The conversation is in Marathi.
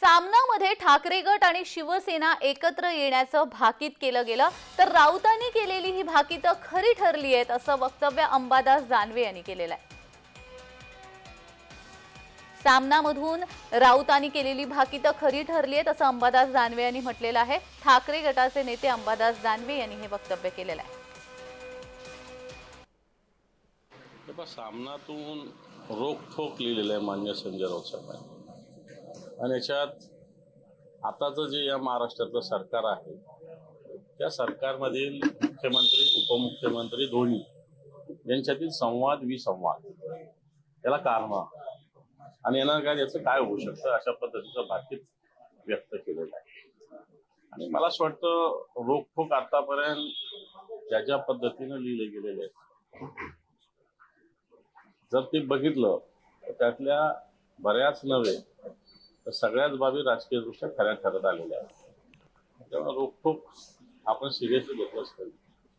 सामनामध्ये ठाकरे गट आणि शिवसेना एकत्र येण्याचं भाकीत केलं गेलं, तर राऊतांनी केलेली ही भाकीतं खरी ठरली आहेत असं वक्तव्य अंबादास दानवे यांनी केलेलं आहे। सामनामधून राऊतांनी केलेली भाकीतं खरी ठरली आहेत असं अंबादास दानवे यांनी म्हटलेलं आहे। ठाकरे गटाचे नेते अंबादास दानवे यांनी हे वक्तव्य केलेलं आहे। सामनातून रोखोक लिहिलेलं आहे मान्य संजय राऊत साहेबांनी, आणि याच्यात आताचं जे या महाराष्ट्रातलं सरकार आहे त्या सरकारमधील मुख्यमंत्री उपमुख्यमंत्री दोन्ही यांच्यातील संवाद विसंवाद याला कारण आणि येणार काय याचं काय होऊ शकतं अशा पद्धतीचं भाकीत व्यक्त केलेलं आहे। आणि मला असं वाटतं रोखोक आतापर्यंत ज्या ज्या पद्धतीनं लिहिले गेलेले आहेत जर ते बघितलं तर त्यातल्या बऱ्याच नव्हे तर सगळ्याच बाबी राजकीयदृष्ट्या खऱ्या ठरत आलेल्या आहेत। त्यामुळे रोखोक आपण सिरियसली घेतलंच पाहिजे।